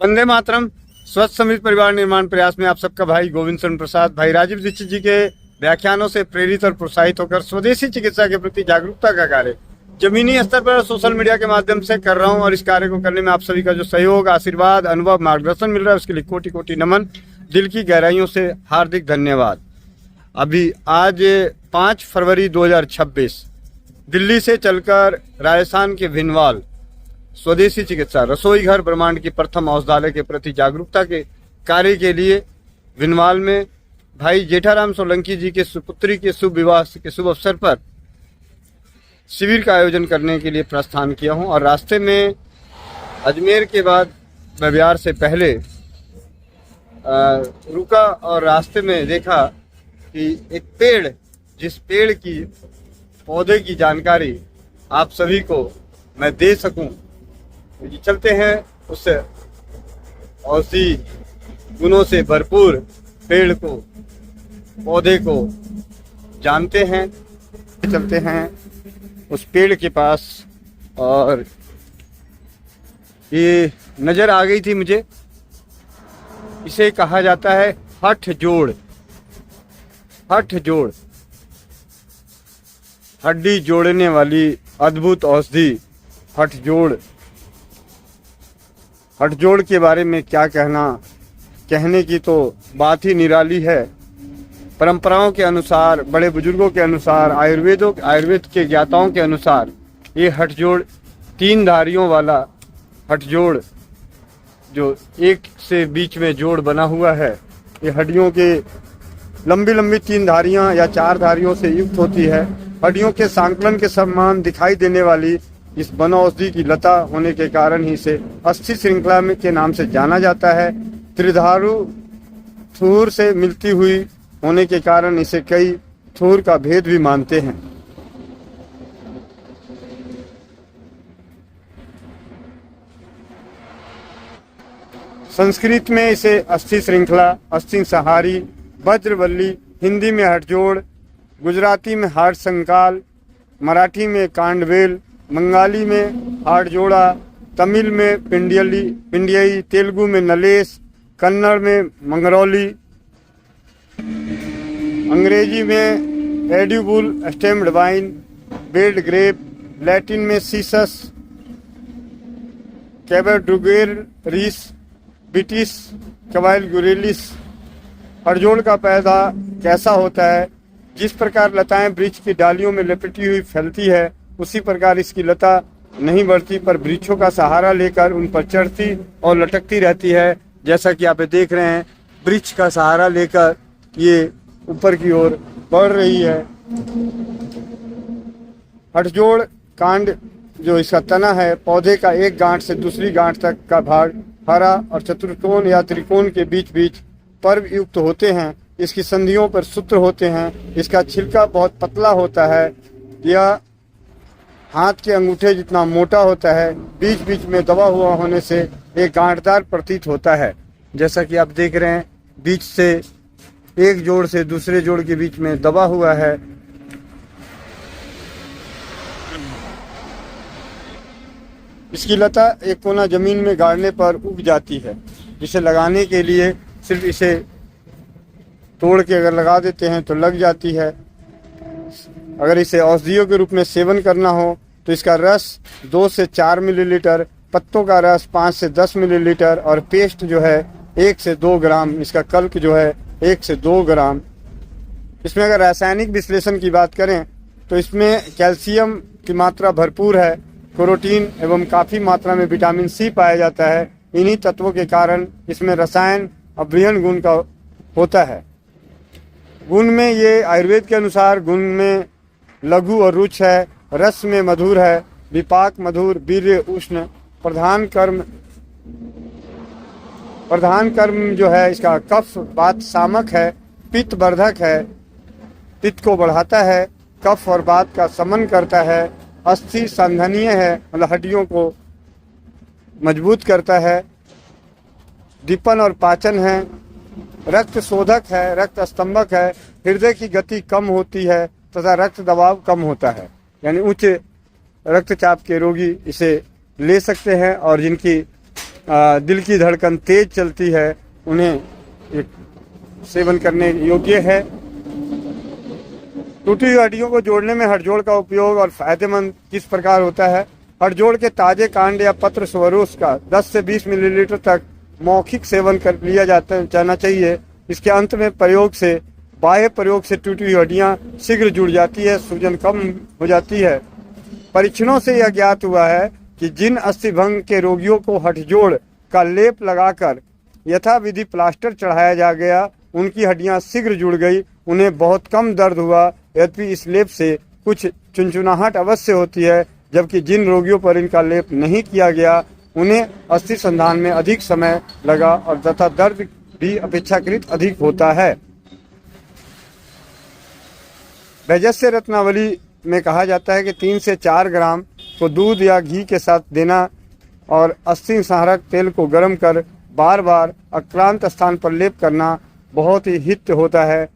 वंदे मातरम। स्वस्थ समृद्ध परिवार निर्माण प्रयास में आप सबका भाई गोविंद शरण प्रसाद, भाई राजीव दीक्षित जी के व्याख्यानों से प्रेरित और प्रोत्साहित होकर स्वदेशी चिकित्सा के प्रति जागरूकता का कार्य जमीनी स्तर पर सोशल मीडिया के माध्यम से कर रहा हूं। और इस कार्य को करने में आप सभी का जो सहयोग, आशीर्वाद, अनुभव, मार्गदर्शन मिल रहा है उसके लिए कोटि कोटि नमन, दिल की गहराइयों से हार्दिक धन्यवाद। अभी आज 5 फरवरी 2026 दिल्ली से चलकर राजस्थान के भिनवाल स्वदेशी चिकित्सा रसोई घर ब्रह्मांड की प्रथम औषधालय के प्रति जागरूकता के कार्य के लिए भिनवाल में भाई जेठाराम सोलंकी जी के सुपुत्री के शुभ विवाह के शुभ अवसर पर शिविर का आयोजन करने के लिए प्रस्थान किया हूं। और रास्ते में अजमेर के बाद मैं बिहार से पहले रुका और रास्ते में देखा कि एक पेड़, जिस पेड़ की पौधे की जानकारी आप सभी को मैं दे सकूं, तो चलते हैं उस औषधि गुणों से भरपूर पेड़ को, पौधे को जानते हैं। चलते हैं उस पेड़ के पास और ये नज़र आ गई थी मुझे। इसे कहा जाता है हठ जोड़। हठ जोड़, हड्डी जोड़ने वाली अद्भुत औषधि हठ जोड़। हठ जोड़ के बारे में क्या कहना, कहने की तो बात ही निराली है। परंपराओं के अनुसार, बड़े बुजुर्गों के अनुसार, आयुर्वेद के ज्ञाताओं के अनुसार ये हठ जोड़ 3 धारियों वाला हठ जोड़, जो एक से बीच में जोड़ बना हुआ है, ये हड्डियों के लंबी लंबी 3 धारियां या 4 धारियों से युक्त होती है। हड्डियों के संकलन के समान दिखाई देने वाली इस वन औषधि की लता होने के कारण ही इसे अस्थि श्रृंखला में के नाम से जाना जाता है। त्रिधारु थूर से मिलती हुई होने के कारण इसे कई थूर का भेद भी मानते हैं। संस्कृत में इसे अस्थि श्रृंखला, अस्थि सहारी, वज्रवल्ली, हिंदी में हठजोड़, गुजराती में हाट संकाल, मराठी में कांडवेल, बंगाली में हाट जोड़ा, तमिल में पिंडियई, तेलुगु में नलेश, कन्नड़ में मंगरौली, अंग्रेजी में एडिबुल स्टेम्ड वाइन, बेल्ड ग्रेप, लैटिन में सीसस, कैबरडुगेरिस, ब्रिटिश कैवालगुरेलिस। हठजोड़ का पैदा कैसा होता है? जिस प्रकार लताएं वृक्ष की डालियों में लपेटी हुई फैलती है, उसी प्रकार इसकी लता नहीं बढ़ती पर वृक्षों का सहारा लेकर उन पर चढ़ती और लटकती रहती है। जैसा कि आप देख रहे हैं, वृक्ष का सहारा लेकर ये ऊपर की ओर बढ़ रही है। हठजोड़ कांड, जो इसका तना है, पौधे का एक गांठ से दूसरी गांठ तक का भाग हरा और चतुर्कोण या त्रिकोण के बीच बीच पर्व युक्त होते हैं। इसकी संधियों पर सूत्र होते हैं। इसका छिलका बहुत पतला होता है। यह हाथ के अंगूठे जितना मोटा होता है। बीच बीच में दबा हुआ होने से एक गांठदार प्रतीत होता है। जैसा कि आप देख रहे हैं, बीच से एक जोड़ से दूसरे जोड़ के बीच में दबा हुआ है। इसकी लता एक कोना जमीन में गाड़ने पर उग जाती है। इसे लगाने के लिए सिर्फ इसे तोड़ के अगर लगा देते हैं तो लग जाती है। अगर इसे औषधियों के रूप में सेवन करना हो तो इसका रस 2 से 4 मिलीलीटर, पत्तों का रस 5 से 10 मिलीलीटर और पेस्ट जो है 1 से 2 ग्राम, इसका कल्क जो है 1 से 2 ग्राम। इसमें अगर रासायनिक विश्लेषण की बात करें तो इसमें कैल्शियम की मात्रा भरपूर है, प्रोटीन एवं काफ़ी मात्रा में विटामिन सी पाया जाता है। इन्हीं तत्वों के कारण इसमें रसायन अभियन गुण का होता है। गुण में ये आयुर्वेद के अनुसार गुण में लघु और रुच है, रस में मधुर है, विपाक मधुर, वीर्य उष्ण, प्रधान कर्म जो है इसका कफ वात सामक है, पित्त वर्धक है, पित्त को बढ़ाता है, कफ और वात का समन करता है, अस्थि संघनीय है, मतलब हड्डियों को मजबूत करता है, दीपन और पाचन है, रक्त शोधक है, रक्त स्तंभक है, हृदय की गति कम होती है तथा रक्त दबाव कम होता है। यानी उच्च रक्तचाप के रोगी इसे ले सकते हैं और जिनकी दिल की धड़कन तेज चलती है, उन्हें एक सेवन करने योग्य है। टूटी हुई हड्डियों को जोड़ने में हड़जोड़ का उपयोग और फायदेमंद किस प्रकार होता है। हड़जोड़ के ताजे कांड या पत्र स्वरूप का 10 से 20 मिलीलीटर तक मौखिक सेवन कर लिया जाना चाहिए। इसके अंत में प्रयोग से बाह्य प्रयोग से टूटी हुई हड्डियां शीघ्र जुड़ जाती है, सूजन कम हो जाती है। परीक्षणों से यह ज्ञात हुआ है कि जिन अस्थिभंग के रोगियों को हथजोड़ का लेप लगाकर यथाविधि प्लास्टर चढ़ाया जा गया, उनकी हड्डियां शीघ्र जुड़ गई, उन्हें बहुत कम दर्द हुआ। यद्यपि इस लेप से कुछ चुनचुनाहट अवश्य होती है, जबकि जिन रोगियों पर इनका लेप नहीं किया गया उन्हें अस्थि संधान में अधिक समय लगा और तथा दर्द भी अपेक्षाकृत अधिक होता है। वैजस्य रत्नावली में कहा जाता है कि 3 से 4 ग्राम को दूध या घी के साथ देना और अस्थि संहारक तेल को गर्म कर बार बार आक्रांत स्थान पर लेप करना बहुत ही हित होता है।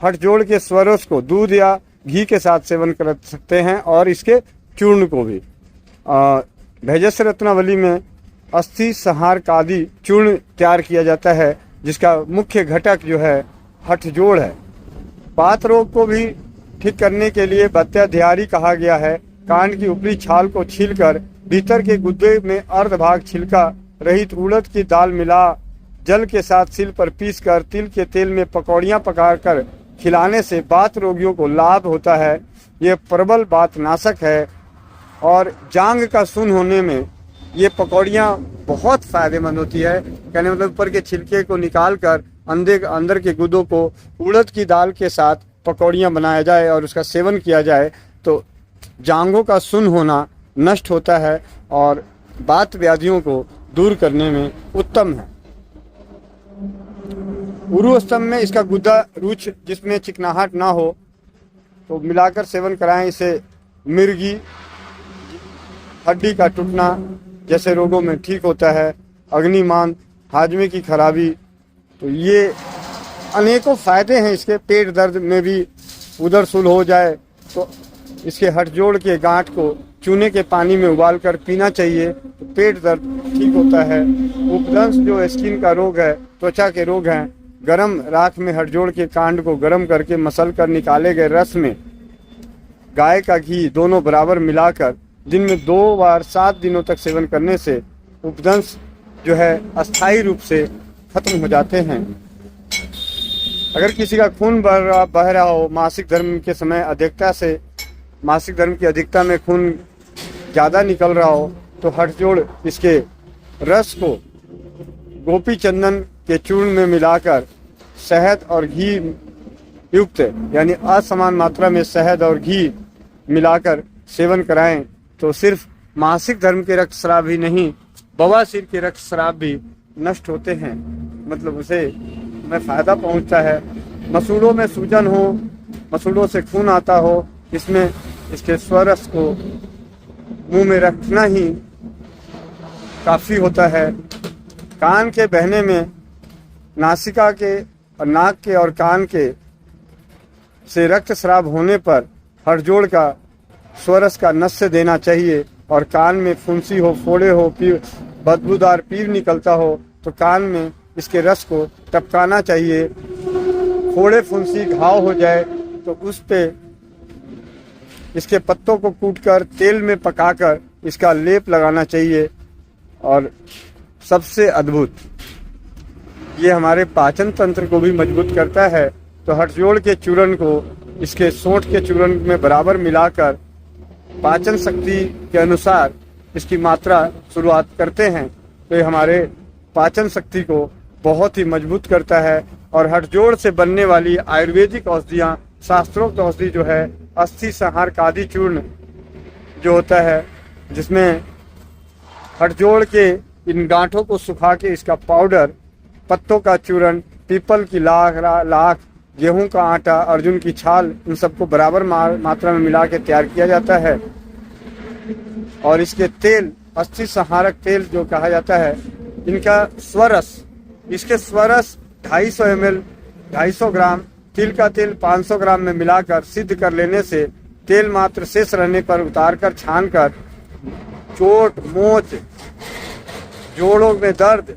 हथजोड़ के स्वरस को दूध या घी के साथ सेवन कर सकते हैं और इसके चूर्ण को भी। वैजस्य रत्नावली में अस्थि संहारकादि चूर्ण तैयार किया जाता है, जिसका मुख्य घटक जो है हथजोड़ है। बात रोग को भी ठीक करने के लिए बत्याध्यारी कहा गया है। कांड की ऊपरी छाल को छीलकर भीतर के गुद्दे में अर्ध भाग छिलका रहित उड़द की दाल मिला जल के साथ सिल पर पीसकर तिल के तेल में पकौड़ियाँ पकाकर खिलाने से बात रोगियों को लाभ होता है। ये प्रबल बात नाशक है और जांग का सुन होने में ये पकौड़ियाँ बहुत फायदेमंद होती है। कहने मतलब ऊपर के छिलके को निकाल कर अंदर के गुदों को उड़द की दाल के साथ पकौड़ियाँ बनाया जाए और उसका सेवन किया जाए तो जांघों का सुन होना नष्ट होता है और बात व्याधियों को दूर करने में उत्तम है। उरु स्तंभ में इसका गुदा रुच जिसमें चिकनाहट ना हो तो मिलाकर सेवन कराएं। इसे मिर्गी, हड्डी का टूटना जैसे रोगों में ठीक होता है। अग्निमान, हाजमे की खराबी, तो ये अनेकों फायदे हैं इसके। पेट दर्द में भी उदर शूल हो जाए तो इसके हथजोड़ के गांठ को चूने के पानी में उबाल कर पीना चाहिए तो पेट दर्द ठीक होता है। उपदंश जो स्किन का रोग है, त्वचा के रोग हैं, गरम राख में हथजोड़ के कांड को गर्म करके मसल कर निकाले गए रस में गाय का घी दोनों बराबर मिलाकर दिन में 2 बार 7 दिनों तक सेवन करने से उपदंश जो है अस्थायी रूप से खत्म हो जाते हैं। अगर किसी का खून बह रहा हो, मासिक धर्म के समय मासिक धर्म की अधिकता में खून ज़्यादा निकल रहा हो तो हथजोड़ इसके रस को गोपी चंदन के चूर्ण में मिलाकर शहद और घी युक्त यानी असमान मात्रा में शहद और घी मिलाकर सेवन कराएं तो सिर्फ मासिक धर्म के रक्तस्राव ही नहीं, बवासीर के रक्तस्राव भी नष्ट होते हैं। मतलब उसे में फ़ायदा पहुंचता है। मसूड़ों में सूजन हो, मसूड़ों से खून आता हो, इसमें इसके स्वरस को मुंह में रखना ही काफ़ी होता है। कान के बहने में नासिका के और नाक के और कान के से रक्तस्राव होने पर हथजोड़ का स्वरस का नस्य देना चाहिए। और कान में फुंसी हो, फोड़े हो, बदबूदार पीर निकलता हो तो कान में इसके रस को टपकाना चाहिए। फोड़े, फुंसी, घाव हो जाए तो उस पे इसके पत्तों को कूटकर तेल में पकाकर इसका लेप लगाना चाहिए। और सबसे अद्भुत, ये हमारे पाचन तंत्र को भी मजबूत करता है। तो हथजोड़ के चूर्ण को इसके सोंठ के चूर्ण में बराबर मिलाकर पाचन शक्ति के अनुसार इसकी मात्रा शुरुआत करते हैं तो ये हमारे पाचन शक्ति को बहुत ही मजबूत करता है। और हथजोड़ से बनने वाली आयुर्वेदिक औषधियाँ, शास्त्रोक्त औषधि जो है अस्थि संहारकादि चूर्ण जो होता है, जिसमें हथजोड़ के इन गांठों को सुखा के इसका पाउडर, पत्तों का चूर्ण, पीपल की लाख, गेहूं का आटा, अर्जुन की छाल, इन सबको बराबर मात्रा में मिला के तैयार किया जाता है। और इसके तेल, अस्थि संहारक तेल जो कहा जाता है, इनका स्वरस, इसके स्वरस 250 ml 250 ग्राम, तिल का तेल 500 ग्राम में मिलाकर सिद्ध कर लेने से तेल मात्र शेष रहने पर उतारकर छानकर चोट, मोच, जोड़ों में दर्द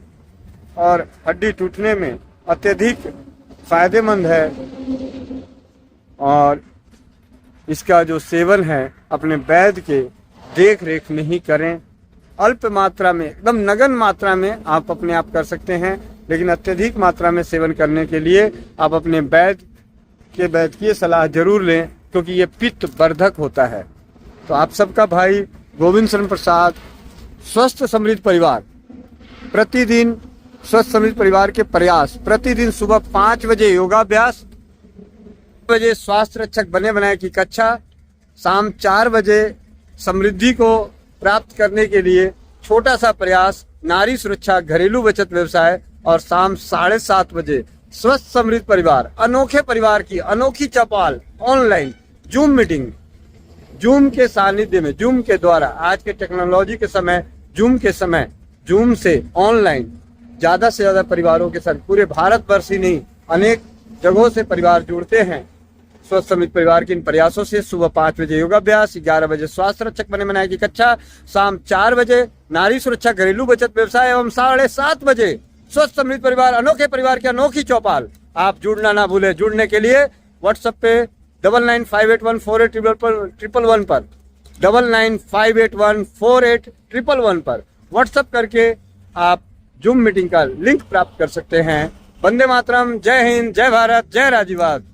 और हड्डी टूटने में अत्यधिक फायदेमंद है। और इसका जो सेवन है अपने वैद्य के देख रेख में ही करें। अल्प मात्रा में, एकदम नगण्य मात्रा में आप अपने आप कर सकते हैं, लेकिन अत्यधिक मात्रा में सेवन करने के लिए आप अपने वैद्य की सलाह जरूर लें, क्योंकि ये पित्त वर्धक होता है। तो आप सबका भाई गोविंद शरण प्रसाद, स्वस्थ समृद्ध परिवार, प्रतिदिन स्वस्थ समृद्ध परिवार के प्रयास, प्रतिदिन सुबह 5 बजे योगाभ्यास, 5 बजे स्वास्थ्य रक्षक बने बनाए की कक्षा, शाम 4 बजे समृद्धि को प्राप्त करने के लिए छोटा सा प्रयास, नारी सुरक्षा घरेलू बचत व्यवसाय, और शाम 7:30 बजे स्वस्थ समृद्ध परिवार, अनोखे परिवार की अनोखी चौपाल ऑनलाइन जूम मीटिंग, जूम के सानिध्य में, जूम के द्वारा, आज के टेक्नोलॉजी के समय, जूम से ऑनलाइन ज्यादा से ज्यादा परिवारों के साथ, पूरे भारतवर्ष ही नहीं अनेक जगहों से परिवार जुड़ते हैं स्वस्थ समृद्ध परिवार के इन प्रयासों से। सुबह 5 बजे योगाभ्यास, 11 बजे स्वास्थ्य रक्षक बने बनाए की कक्षा, शाम 4 बजे नारी सुरक्षा घरेलू बचत व्यवसाय एवं 7:30 बजे स्वस्थ समृद्ध परिवार, अनोखे परिवार की अनोखी चौपाल। आप जुड़ना ना भूले। जुड़ने के लिए व्हाट्सएप पे 9958148111 पर 9958148111 पर व्हाट्सएप करके आप जूम मीटिंग का लिंक प्राप्त कर सकते हैं। वंदे मातरम, जय हिंद, जय भारत, जय राजीवाद।